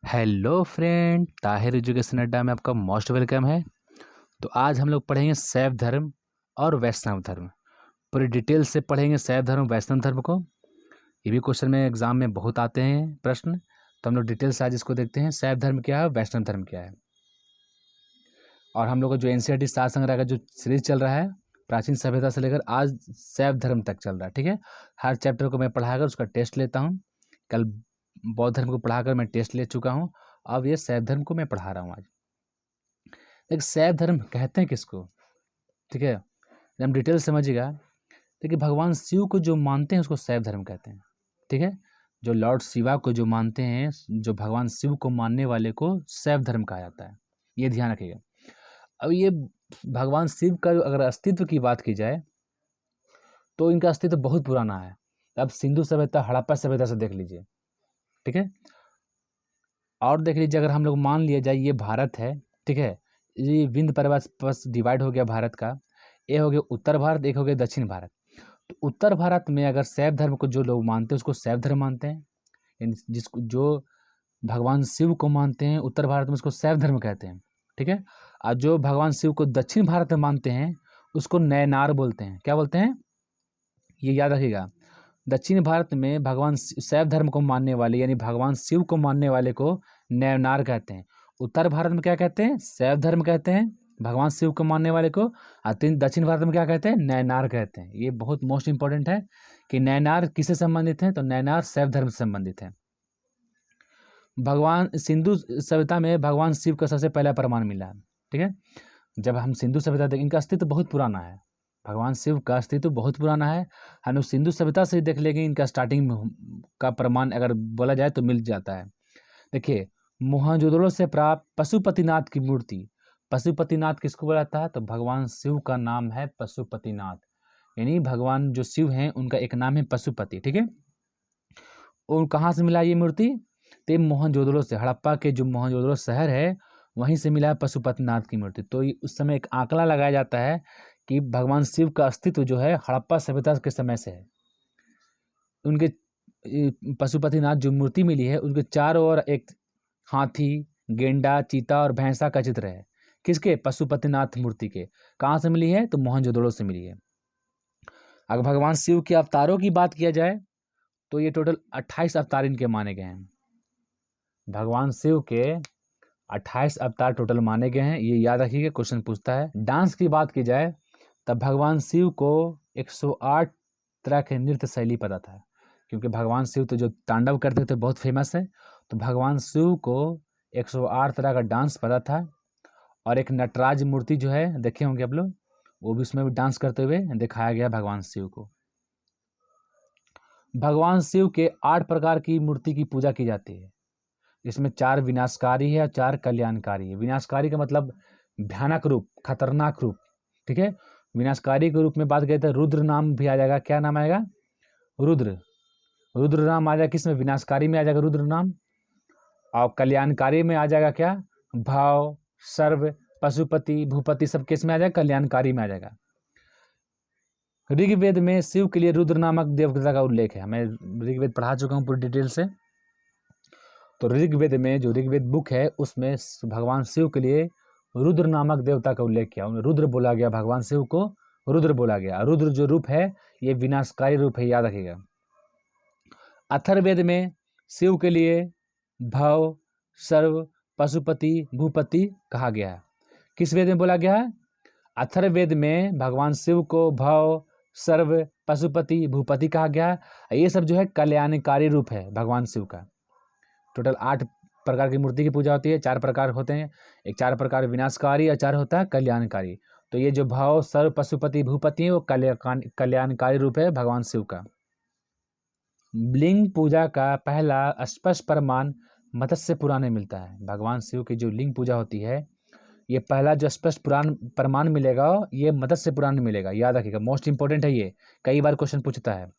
Hello friend, Tahir education अड्डा में आपका मोस्ट वेलकम है। तो आज हम लोग पढ़ेंगे शैव धर्म और वैष्णव धर्म। पूरी डिटेल से पढ़ेंगे शैव धर्म वैष्णव धर्म को। ये भी क्वेश्चन में एग्जाम में बहुत आते हैं प्रश्न, तो हम लोग डिटेल से आज इसको देखते हैं। शैव धर्म क्या है, वैष्णव धर्म क्या है। और हम लोग का जो एनसीईआरटी सार संग्रह का जो सीरीज चल रहा है, प्राचीन सभ्यता से लेकर आज शैव धर्म तक चल रहा है। ठीक है, हर चैप्टर को मैं पढ़ाकर उसका टेस्ट लेता हूँ। कल बौद्ध धर्म को पढ़ाकर मैं टेस्ट ले चुका हूँ, अब ये शैव धर्म को मैं पढ़ा रहा हूँ आज। एक शैव धर्म कहते हैं किसको, ठीक है, हम डिटेल समझिएगा। देखिए, भगवान शिव को जो मानते हैं उसको शैव धर्म कहते हैं। ठीक है, जो लॉर्ड शिवा को जो मानते हैं, जो भगवान शिव को मानने वाले को शैव धर्म कहा जाता है, ये ध्यान रखिएगा। अब ये भगवान शिव का अगर अस्तित्व की बात की जाए तो इनका अस्तित्व बहुत पुराना है। अब सिंधु सभ्यता, हड़प्पा सभ्यता से देख लीजिए। ठीक है, और देख लीजिए, अगर हम लोग मान लिया जाए ये भारत है, ठीक है, ये विंध्य पर्वत पर डिवाइड हो गया भारत का। ये हो गया उत्तर भारत, एक हो गया दक्षिण भारत। तो उत्तर भारत में अगर शैव धर्म को जो लोग मानते हैं उसको शैव धर्म मानते हैं, यानी जिसको जो भगवान शिव को मानते हैं उत्तर भारत में उसको शैव धर्म कहते हैं। ठीक है, और जो भगवान शिव को दक्षिण भारत में मानते हैं उसको नयनार बोलते हैं। क्या बोलते हैं, ये याद रखिएगा। दक्षिण भारत में भगवान शैव धर्म को मानने वाले यानी भगवान शिव को मानने वाले को नयनार कहते हैं। उत्तर भारत में क्या कहते हैं, शैव धर्म कहते हैं भगवान शिव को मानने वाले को। और दक्षिण भारत में क्या कहते हैं, नयनार कहते हैं। ये बहुत मोस्ट इंपॉर्टेंट है कि नयनार किससे संबंधित है, तो नयनार शैव धर्म से संबंधित है। भगवान सिंधु सभ्यता में भगवान शिव का सबसे पहला प्रमाण मिला है। ठीक है, जब हम सिंधु सभ्यता देखें, इनका अस्तित्व बहुत पुराना है। भगवान शिव का अस्तित्व बहुत पुराना है। हम लोग सिंधु सभ्यता से देख लेंगे, इनका स्टार्टिंग का प्रमाण अगर बोला जाए तो मिल जाता है। देखिए, मोहनजोदड़ो से प्राप्त पशुपतिनाथ की मूर्ति। पशुपतिनाथ किसको बोला जाता है, तो भगवान शिव का नाम है पशुपतिनाथ, यानी भगवान जो शिव हैं उनका एक नाम है पशुपति। ठीक है, और कहाँ से मिला ये मूर्ति, तो मोहनजोदड़ो से, हड़प्पा के जो मोहनजोदड़ो शहर है वहीं से मिला है पशुपतिनाथ की मूर्ति। तो उस समय एक आंकड़ा लगाया जाता है कि भगवान शिव का अस्तित्व जो है हड़प्पा सभ्यता के समय से है। उनके पशुपतिनाथ जो मूर्ति मिली है उनके चारों ओर एक हाथी, गेंडा, चीता और भैंसा का चित्र है। किसके, पशुपतिनाथ मूर्ति के। कहाँ से मिली है, तो मोहनजोदड़ो से मिली है। अगर भगवान शिव के अवतारों की बात किया जाए तो ये टोटल 28 अवतार इनके माने गए हैं। भगवान शिव के 28 अवतार टोटल माने गए हैं, ये याद रखिएगा, क्वेश्चन पूछता है। डांस की बात की जाए तब भगवान शिव को 108 तरह के नृत्य शैली पता था, क्योंकि भगवान शिव तो जो तांडव करते थे बहुत फेमस है। तो भगवान शिव को 108 तरह का डांस पता था। और एक नटराज मूर्ति जो है देखे होंगे आप लोग, वो भी उसमें भी डांस करते हुए दिखाया गया भगवान शिव को। भगवान शिव के 8 प्रकार की मूर्ति की पूजा की जाती है। इसमें 4 विनाशकारी है और 4 कल्याणकारी है। विनाशकारी का मतलब भयानक रूप, खतरनाक रूप। ठीक है, विनाशकारी के रूप में बात करें तो रुद्र नाम भी आ जाएगा। क्या नाम आएगा, रुद्र। रुद्र नाम आ जाएगा किसमें, विनाशकारी में आ जाएगा रुद्र नाम। और कल्याणकारी में आ जाएगा क्या, भाव, सर्व, पशुपति, भूपति, सब किस में आ जाएगा, कल्याणकारी में आ जाएगा। ऋग्वेद में शिव के लिए रुद्र नामक देवता का उल्लेख है। मैं ऋग्वेद पढ़ा चुका हूँ पूरी डिटेल से। तो ऋग्वेद में जो ऋग्वेद बुक है उसमें भगवान शिव के लिए रुद्र नामक देवता का उल्लेख किया, उन्हें रुद्र बोला गया, भगवान शिव को रुद्र बोला गया। रुद्र जो रूप है ये विनाशकारी रूप है, याद रखिएगा। अथर्ववेद में शिव के लिए भव, सर्व, पशुपति, भूपति कहा गया है। किस वेद में बोला गया है, अथर्ववेद में भगवान शिव को भव, सर्व, पशुपति, भूपति कहा गया है। ये सब जो है कल्याणकारी रूप है भगवान शिव का। टोटल 8 प्रकार की मूर्ति की पूजा होती है। 4 प्रकार होते हैं, एक 4 प्रकार विनाशकारी और 4 होता है कल्याणकारी। तो ये जो भाव, सर्व, पशुपति, भूपति है वो कल्याणकारी रूप है भगवान शिव का। लिंग पूजा का पहला स्पष्ट प्रमाण मत्स्य पुराण में मिलता है। भगवान शिव की जो लिंग पूजा होती है ये पहला जो स्पष्ट प्रमाण मिलेगा ये मत्स्य पुराण में मिलेगा, याद रखिएगा, मोस्ट इंपॉर्टेंट है ये, कई बार क्वेश्चन पूछता है।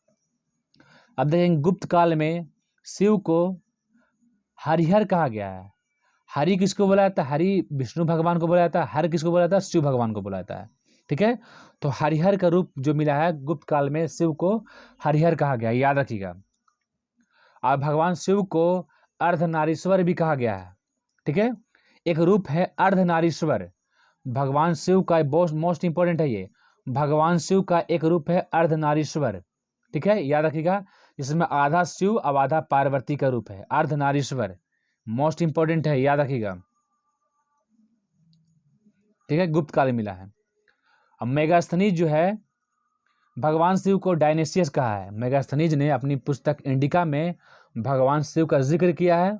अब देखेंगे, गुप्त काल में शिव को हरिहर कहा गया है। हरि किसको बोला जाता है, हरि विष्णु भगवान को बोला जाता है, हर किसको बोला जाता है, शिव भगवान को बोला जाता है। ठीक है, तो हरिहर का रूप जो मिला है गुप्त काल में, शिव को हरिहर कहा गया, याद रखिएगा। और भगवान शिव को अर्धनारीश्वर भी कहा गया है। ठीक है, एक रूप है अर्धनारीश्वर। भगवान शिव का मोस्ट इंपॉर्टेंट है ये, भगवान शिव का एक रूप है अर्धनारीश्वर। ठीक है, याद रखिएगा, जिसमें आधा शिव और आधा पार्वती का रूप है, अर्धनारीश्वर। मोस्ट इंपॉर्टेंट है, याद रखिएगा। ठीक है, गुप्त काल में मिला है। अब मेगास्थनीज जो है, भगवान शिव को डायनेसियस कहा है। मेगास्थनीज ने अपनी पुस्तक इंडिका में भगवान शिव का जिक्र किया है,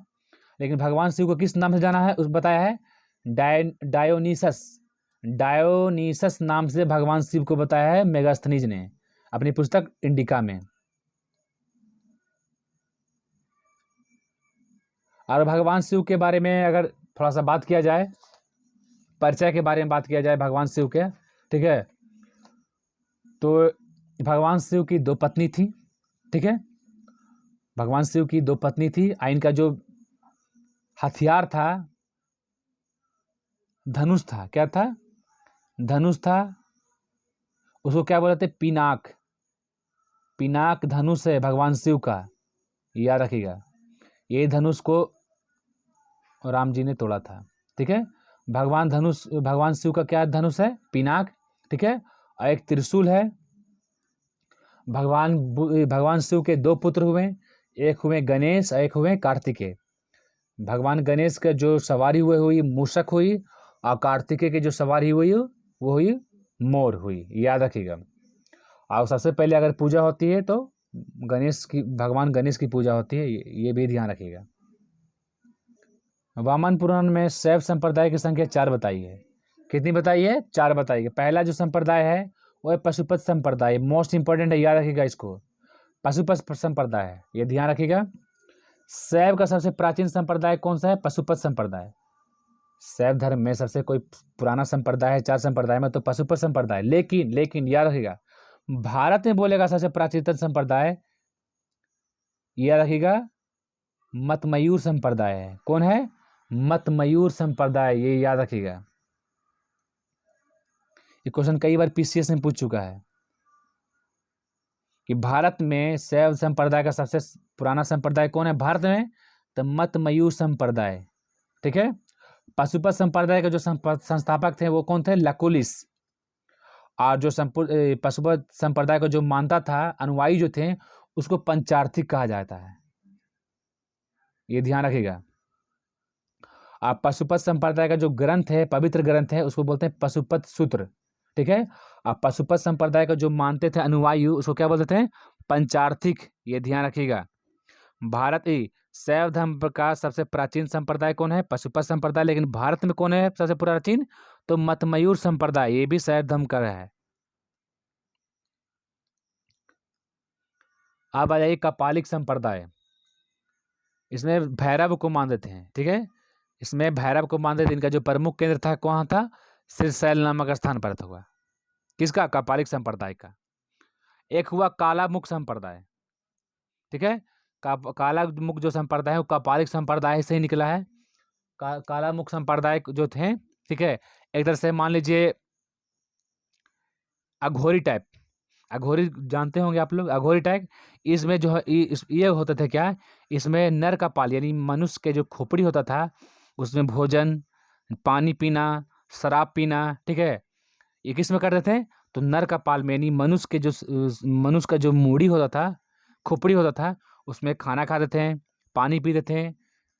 लेकिन भगवान शिव को किस नाम से जाना है उस बताया है, डायोनीसस। डायोनीसस नाम से भगवान शिव को बताया है मेगास्थनीज ने अपनी पुस्तक इंडिका में। और भगवान शिव के बारे में अगर थोड़ा सा बात किया जाए, परिचय के बारे में बात किया जाए भगवान शिव के, ठीक है, तो भगवान शिव की 2 पत्नी थी। ठीक है, भगवान शिव की 2 पत्नी थी। इनका जो हथियार था धनुष था। क्या था? धनुष था। उसको क्या बोलते? पिनाक। पिनाक धनुष है भगवान शिव का, याद रखिएगा। ये धनुष को राम जी ने तोड़ा था। ठीक है, भगवान शिव का क्या धनुष है? पिनाक। ठीक है, और एक त्रिशूल है। भगवान शिव के 2 पुत्र हुए, एक हुए गणेश और एक हुए कार्तिकेय। भगवान गणेश के जो सवारी हुई मूषक हुई, और कार्तिकेय की जो सवारी हुई वो हुई मोर हुई, याद रखिएगा। और सबसे पहले अगर पूजा होती है तो भगवान गणेश की पूजा होती है, ये भी ध्यान रखिएगा। वामन पुराण में शैव संप्रदाय की संख्या 4 बताई है। कितनी बताई है? 4 बताई है। पहला जो संप्रदाय है वो है पशुपत संप्रदाय। मोस्ट इंपॉर्टेंट है, याद रखिएगा इसको। पशुपत संप्रदाय है, ये ध्यान रखिएगा। शैव का सबसे प्राचीन संप्रदाय कौन सा है? पशुपत संप्रदाय। शैव धर्म में सबसे कोई पुराना संप्रदाय है 4 संप्रदाय में तो पशुपत संप्रदाय। लेकिन याद रखिएगा, भारत में बोलेगा सबसे प्राचीनतम संप्रदाय, याद रखिएगा, मतमयूर संप्रदाय है। कौन है? मतमयूर संप्रदाय, ये याद रखिएगा। ये क्वेश्चन कई बार पीसीएस में पूछ चुका है कि भारत में शैव संप्रदाय का सबसे पुराना संप्रदाय कौन है भारत में? तो मतमयूर संप्रदाय। ठीक है, पशुपत संप्रदाय के जो संस्थापक थे वो कौन थे? लकुलिस। और जो पशुपत संप्रदाय को जो मानता था, अनुयायी जो थे, उसको पंचार्थिक कहा जाता है, ये ध्यान रखिएगा। आप पशुपत संप्रदाय का जो ग्रंथ है, पवित्र ग्रंथ है, उसको बोलते हैं पशुपत सूत्र। ठीक है, आप पशुपत संप्रदाय का जो मानते थे अनुयायी, उसको क्या बोलते थे? पंचार्थिक, ये ध्यान रखिएगा। भारत शैव धर्म का सबसे प्राचीन संप्रदाय कौन है? पशुपत संप्रदाय। लेकिन भारत में कौन है सबसे प्राचीन? तो मतमयूर संप्रदाय, ये भी शैव धर्म का है। अब आ जाइए कपालिक संप्रदाय। इसमें भैरव को मानते हैं। ठीक है, इसमें भैरव को मानते थे। इनका जो प्रमुख केंद्र था कहाँ था? सिरसैल नामक स्थान पर था। किसका? कपालिक संप्रदाय का। एक हुआ कालामुख संप्रदाय। ठीक है, कालामुख जो संप्रदाय है वो कपालिक संप्रदाय से ही निकला है। कालामुख संप्रदाय जो थे, ठीक है, एक तरह से मान लीजिए अघोरी टाइप। अघोरी जानते होंगे आप लोग, अघोरी टाइप। इसमें जो है ये होता था क्या, इसमें नर का पाल यानी मनुष्य के जो खोपड़ी होता था, उसमें भोजन, पानी पीना, शराब पीना, ठीक है, ये किस में करते थे? तो नर का पाल में, यानी मनुष्य का जो मूड़ी होता था, खोपड़ी होता था, उसमें खाना खाते थे, पानी पीते थे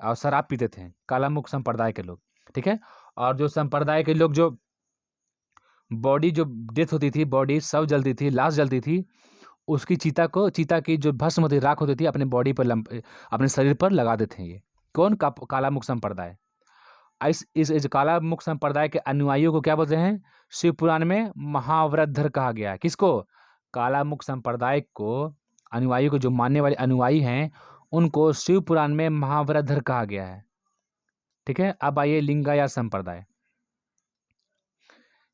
और शराब पीते थे, कालामुख संप्रदाय के लोग। ठीक है, और जो संप्रदाय के लोग, जो बॉडी जो डेथ होती थी, बॉडी शव जलती थी, लाश जलती थी, उसकी चीता की जो भस्म होती, राख होती थी, अपने बॉडी पर अपने शरीर पर लगा देते हैं। ये कौन? कालामुख संप्रदाय। इस कालामुख संप्रदाय के अनुयायियों को क्या बोलते हैं? शिव पुराण में महाव्रतधर कहा गया है। किसको? कालामुख संप्रदाय को, अनुयायी को, जो मानने वाले अनुयायी हैं, उनको शिव पुराण में महाव्रतधर कहा गया है। ठीक है, अब आइए लिंगायत संप्रदाय।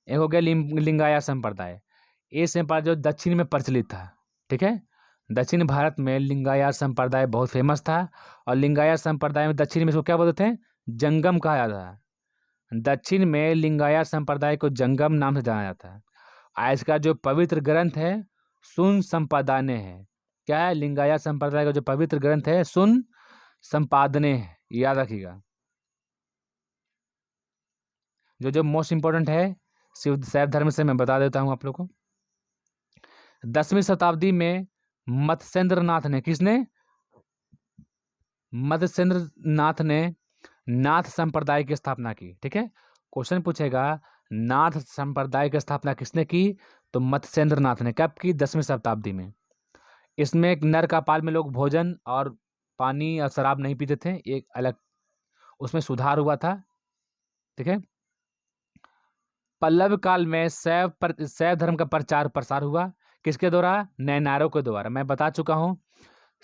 एक हो गया लिंगायत संप्रदाय। ये संप्रदाय जो दक्षिण में प्रचलित था। ठीक है, दक्षिण भारत में लिंगायत संप्रदाय बहुत फेमस था। और लिंगायत संप्रदाय में दक्षिण में इसको क्या बोलते थे? जंगम कहा जाता है। दक्षिण में लिंगायत संप्रदाय को जंगम नाम से जाना जाता है। आज का जो पवित्र ग्रंथ है सुन संपादने है। क्या है? लिंगायत संप्रदाय का जो पवित्र ग्रंथ है सुन संपादने है, याद रखिएगा। जो जो मोस्ट इंपॉर्टेंट है शैव धर्म से मैं बता देता हूं आप लोग को। 10वीं शताब्दी में मत्स्येंद्र नाथ ने, किसने? मत्स्येंद्र नाथ ने नाथ संप्रदाय की स्थापना की। ठीक है, क्वेश्चन पूछेगा नाथ संप्रदाय की स्थापना किसने की? तो मत्स्येंद्र नाथ ने। कब की? 10वीं शताब्दी में। इसमें एक नर का पाल में लोग भोजन और पानी और शराब नहीं पीते थे, एक अलग उसमें सुधार हुआ था। ठीक है, पल्लव काल में शैव धर्म का प्रचार प्रसार हुआ। किसके द्वारा? नैनारों के द्वारा। मैं बता चुका हूं,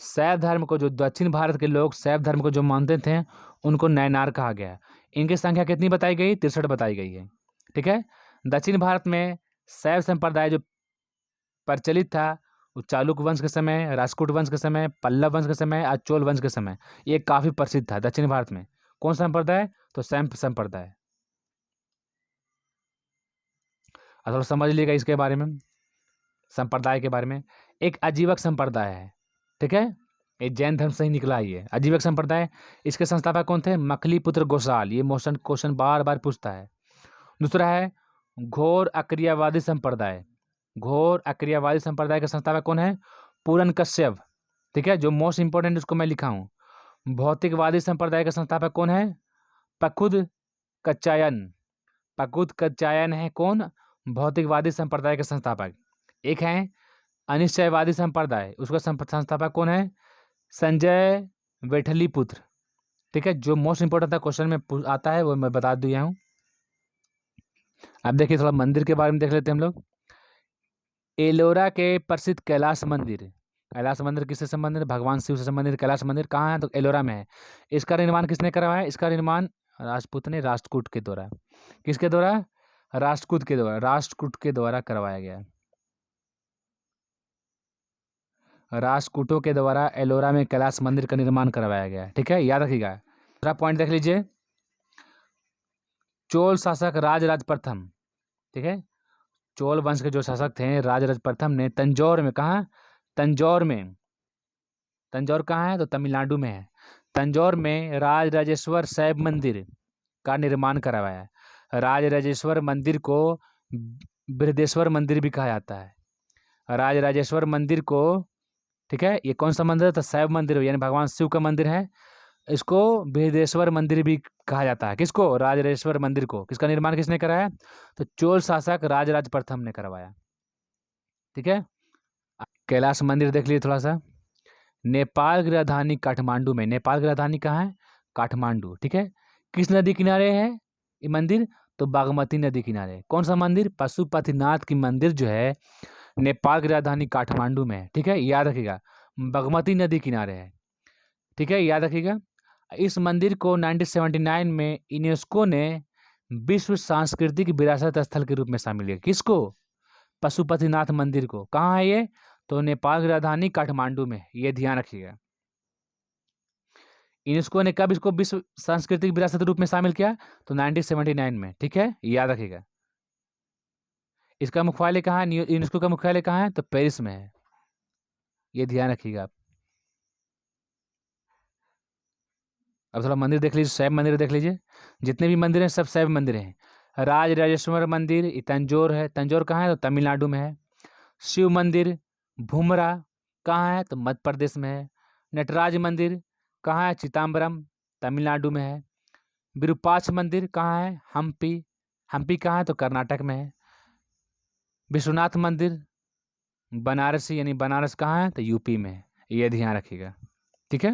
शैव धर्म को जो दक्षिण भारत के लोग शैव धर्म को जो मानते थे उनको नैनार कहा गया। इनकी संख्या कितनी बताई गई? 63 बताई गई है। ठीक है, दक्षिण भारत में शैव संप्रदाय जो प्रचलित था वो चालुक्य वंश के समय, राष्ट्रकूट वंश के समय, पल्लव वंश के समय और चोल वंश के समय ये काफी प्रसिद्ध था दक्षिण भारत में। कौन सा संप्रदाय? तो शैव संप्रदाय। थोड़ा समझ लीजिएगा इसके बारे में, संप्रदाय के बारे में। एक आजीवक संप्रदाय है। ठीक है, ये जैन धर्म से ही निकला है ये आजीवक संप्रदाय। इसके संस्थापक कौन थे? मखली पुत्र गोसाल। ये मोशन क्वेश्चन बार बार पूछता है। दूसरा है घोर अक्रियावादी संप्रदाय। घोर अक्रियावादी संप्रदाय के संस्थापक कौन है? पूरन कश्यप। ठीक है, जो मोस्ट इंपोर्टेंट उसको मैं लिखा हूं। भौतिकवादी संप्रदाय के संस्थापक कौन है? पकुद कच्चायन। पकुद कच्चायन है कौन? भौतिकवादी संप्रदाय के संस्थापक। एक है अनिश्चयवादी संप्रदाय, उसका संस्थापक कौन है? संजय वेठली पुत्र। ठीक है, जो मोस्ट इंपोर्टेंट था क्वेश्चन में आता है वो मैं बता दिया हूं। अब देखिए थोड़ा मंदिर के बारे में देख लेते हैं हम लोग। एलोरा के प्रसिद्ध कैलाश मंदिर। कैलाश मंदिर किससे संबंधित है? भगवान शिव से संबंधित। कैलाश मंदिर कहाँ है? तो एलोरा में है। इसका निर्माण किसने करवाया? इसका निर्माण राजपूत ने राष्ट्रकूट के द्वारा। किसके द्वारा? राष्ट्रकूट के द्वारा। राष्ट्रकूट के द्वारा करवाया गया। राष्ट्रकूटों के द्वारा एलोरा में कैलाश मंदिर का निर्माण करवाया गया। ठीक है, याद रखिएगा। दूसरा पॉइंट देख लीजिए, चोल शासक राजराज प्रथम। ठीक है, चोल वंश के जो शासक थे राजराज प्रथम ने तंजौर में, कहा? तंजौर में। तंजौर कहाँ है? तो तमिलनाडु में है। तंजौर में राजराजेश्वर शैव मंदिर का निर्माण करवाया। राजराजेश्वर मंदिर को बृहदेश्वर मंदिर भी कहा जाता है। राजराजेश्वर मंदिर को, ठीक है, ये कौन सा मंदिर है? तो शैव मंदिर यानी भगवान शिव का मंदिर है। इसको बृहदेश्वर मंदिर भी कहा जाता है। किसको? राजराजेश्वर मंदिर को। किसका निर्माण किसने कराया? तो चोल शासक राजराज प्रथम ने करवाया। ठीक है, कैलाश मंदिर देख लीजिए थोड़ा सा। नेपाल की राजधानी काठमांडू में। नेपाल की राजधानी कहाँ है? काठमांडू। ठीक है, किस नदी किनारे है ये मंदिर? तो बागमती नदी किनारे। कौन सा मंदिर? पशुपतिनाथ की मंदिर जो है नेपाल की राजधानी काठमांडू में है। ठीक है, याद रखिएगा, बागमती नदी किनारे है। ठीक है, याद रखिएगा। इस मंदिर को 1979 में यूनेस्को ने विश्व सांस्कृतिक विरासत स्थल के रूप में शामिल किया। किसको? पशुपतिनाथ मंदिर को। कहाँ है ये? तो नेपाल की राजधानी काठमांडू में। ये ध्यान रखिएगा। यूनेस्को ने कब इसको विश्व सांस्कृतिक विरासत रूप में शामिल किया? तो 1979 में। ठीक है, याद रखिएगा। इसका मुख्यालय कहाँ है? यूनेस्को का मुख्यालय कहाँ है? तो पेरिस में है। ये ध्यान रखिएगा आप। अब थोड़ा मंदिर देख लीजिए, शैव मंदिर देख लीजिए। जितने भी मंदिर हैं सब शैव मंदिर हैं। राजराजेश्वर मंदिर तंजौर है। तंजौर कहाँ है? तो तमिलनाडु में है। शिव मंदिर भूमरा कहाँ है? तो मध्य प्रदेश में है। नटराज मंदिर कहाँ है? चिदम्बरम तमिलनाडु में है। विरूपाक्ष मंदिर कहाँ है? हम्पी। हम्पी कहाँ है? तो कर्नाटक में है। विश्वनाथ मंदिर बनारसी यानी बनारस कहाँ है? तो यूपी में है। ये ध्यान रखिएगा। ठीक है।